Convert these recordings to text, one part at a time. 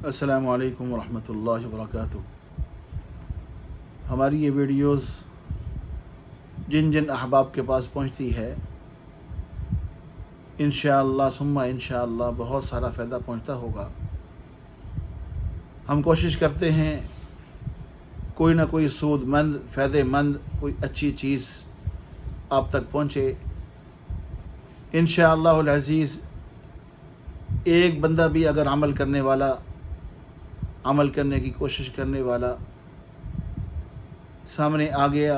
السلام علیکم ورحمۃ اللہ وبرکاتہ۔ ہماری یہ ویڈیوز جن جن احباب کے پاس پہنچتی ہے انشاءاللہ ثم انشاءاللہ بہت سارا فائدہ پہنچتا ہوگا۔ ہم کوشش کرتے ہیں کوئی نہ کوئی سود مند، فائدہ مند، کوئی اچھی چیز آپ تک پہنچے۔ انشاءاللہ العزیز ایک بندہ بھی اگر عمل کرنے کی کوشش کرنے والا سامنے آ گیا،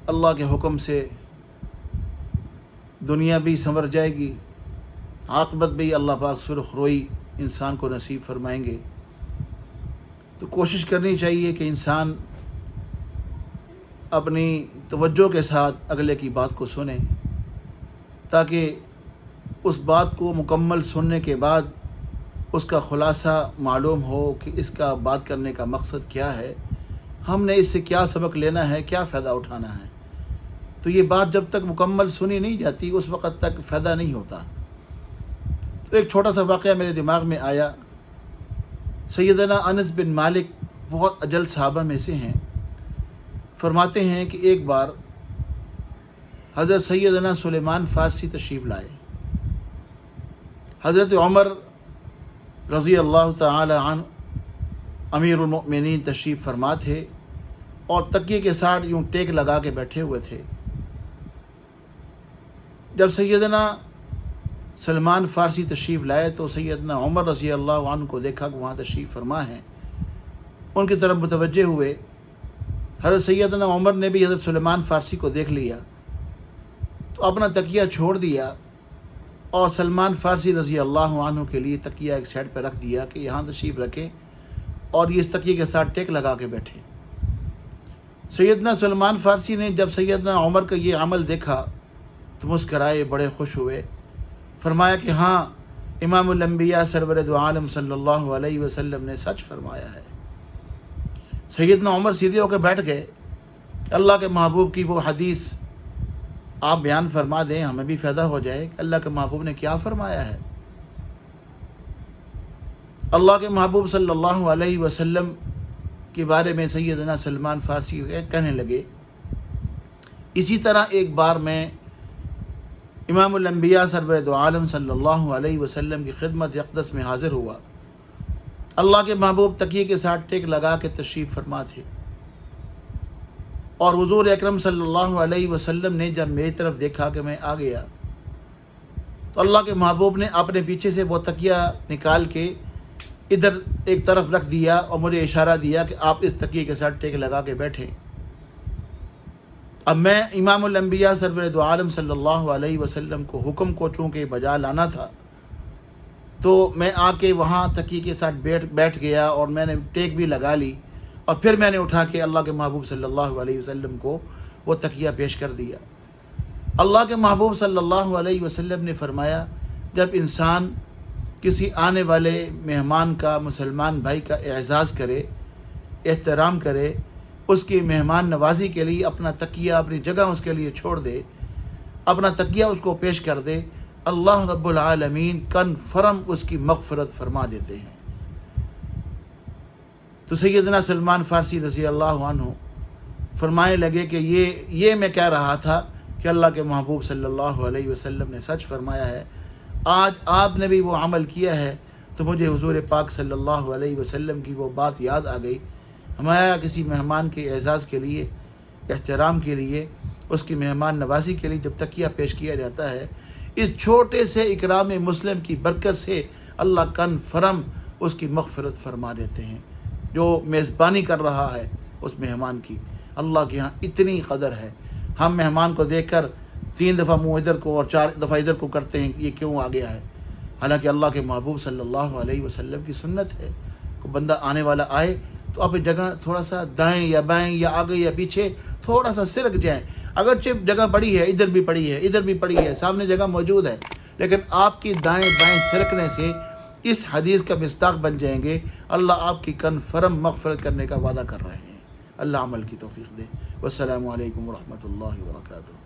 اللہ کے حکم سے دنیا بھی سنور جائے گی، عاقبت بھی اللہ پاک سرخ روئی انسان کو نصیب فرمائیں گے۔ تو کوشش کرنی چاہیے کہ انسان اپنی توجہ کے ساتھ اگلے کی بات کو سنے، تاکہ اس بات کو مکمل سننے کے بعد اس کا خلاصہ معلوم ہو کہ اس کا بات کرنے کا مقصد کیا ہے، ہم نے اس سے کیا سبق لینا ہے، کیا فائدہ اٹھانا ہے۔ تو یہ بات جب تک مکمل سنی نہیں جاتی اس وقت تک فائدہ نہیں ہوتا۔ تو ایک چھوٹا سا واقعہ میرے دماغ میں آیا۔ سیدنا انس بن مالک بہت اجل صحابہ میں سے ہیں، فرماتے ہیں کہ ایک بار حضرت سیدنا سلیمان فارسی تشریف لائے۔ حضرت عمر رضی اللہ تعالی عنہ امیر المؤمنین تشریف فرما تھے اور تکیے کے ساتھ یوں ٹیک لگا کے بیٹھے ہوئے تھے۔ جب سیدنا سلمان فارسی تشریف لائے تو سیدنا عمر رضی اللہ عنہ کو دیکھا کہ وہاں تشریف فرما ہیں، ان کی طرف متوجہ ہوئے۔ حضرت سیدنا عمر نے بھی حضرت سلیمان فارسی کو دیکھ لیا تو اپنا تکیہ چھوڑ دیا اور سلمان فارسی رضی اللہ عنہ کے لیے تکیہ ایک سائڈ پہ رکھ دیا کہ یہاں تشریف رکھیں اور یہ اس تکیے کے ساتھ ٹیک لگا کے بیٹھے۔ سیدنا سلمان فارسی نے جب سیدنا عمر کا یہ عمل دیکھا تو مسکرائے، بڑے خوش ہوئے، فرمایا کہ ہاں امام الانبیاء سرور دو عالم صلی اللہ علیہ وسلم نے سچ فرمایا ہے۔ سیدنا عمر سیدھے ہو کے بیٹھ گئے کہ اللہ کے محبوب کی وہ حدیث آپ بیان فرما دیں، ہمیں بھی فائدہ ہو جائے کہ اللہ کے محبوب نے کیا فرمایا ہے۔ اللہ کے محبوب صلی اللہ علیہ وسلم کے بارے میں سیدنا سلمان فارسی کہنے لگے، اسی طرح ایک بار میں امام الانبیاء سرور دو عالم صلی اللہ علیہ وسلم کی خدمت اقدس میں حاضر ہوا۔ اللہ کے محبوب تکیے کے ساتھ ٹیک لگا کے تشریف فرما تھے اور حضور اکرم صلی اللہ علیہ وسلم نے جب میری طرف دیکھا کہ میں آ گیا تو اللہ کے محبوب نے اپنے پیچھے سے وہ تکیہ نکال کے ادھر ایک طرف رکھ دیا اور مجھے اشارہ دیا کہ آپ اس تکیے کے ساتھ ٹیک لگا کے بیٹھیں۔ اب میں امام الانبیاء سرور دو عالم صلی اللہ علیہ وسلم کو حکم کو چونکہ بجا لانا تھا تو میں آ کے وہاں تکیے کے ساتھ بیٹھ گیا اور میں نے ٹیک بھی لگا لی اور پھر میں نے اٹھا کے اللہ کے محبوب صلی اللہ علیہ وسلم کو وہ تکیہ پیش کر دیا۔ اللہ کے محبوب صلی اللہ علیہ وسلم نے فرمایا، جب انسان کسی آنے والے مہمان کا، مسلمان بھائی کا اعزاز کرے، احترام کرے، اس کی مہمان نوازی کے لیے اپنا تکیہ اپنی جگہ اس کے لیے چھوڑ دے، اپنا تکیہ اس کو پیش کر دے، اللہ رب العالمین کنفرم اس کی مغفرت فرما دیتے ہیں۔ تو سیدنا سلمان فارسی رضی اللہ عنہ فرمانے لگے کہ یہ میں کہہ رہا تھا کہ اللہ کے محبوب صلی اللہ علیہ وسلم نے سچ فرمایا ہے، آج آپ نے بھی وہ عمل کیا ہے تو مجھے حضور پاک صلی اللہ علیہ وسلم کی وہ بات یاد آ گئی۔ ہمارا کسی مہمان کے اعزاز کے لیے، احترام کے لیے، اس کی مہمان نوازی کے لیے جب تکیہ پیش کیا جاتا ہے، اس چھوٹے سے اکرام مسلم کی برکت سے اللہ کنفرم اس کی مغفرت فرما دیتے ہیں۔ جو میزبانی کر رہا ہے اس مہمان کی، اللہ کے ہاں اتنی قدر ہے۔ ہم مہمان کو دیکھ کر 3 دفعہ منہ ادھر کو اور 4 دفعہ ادھر کو کرتے ہیں، یہ کیوں آ گیا ہے؟ حالانکہ اللہ کے محبوب صلی اللہ علیہ وسلم کی سنت ہے کہ بندہ آنے والا آئے تو اپنی جگہ تھوڑا سا دائیں یا بائیں یا آگے یا پیچھے تھوڑا سا سرک جائیں۔ اگرچہ جگہ پڑی ہے، ادھر بھی پڑی ہے، ادھر بھی پڑی ہے، سامنے جگہ موجود ہے، لیکن آپ کی دائیں بائیں سرکنے سے اس حدیث کا مصداق بن جائیں گے۔ اللہ آپ کی کنفرم مغفرت کرنے کا وعدہ کر رہے ہیں۔ اللہ عمل کی توفیق دے۔ والسلام علیکم ورحمۃ اللہ وبرکاتہ۔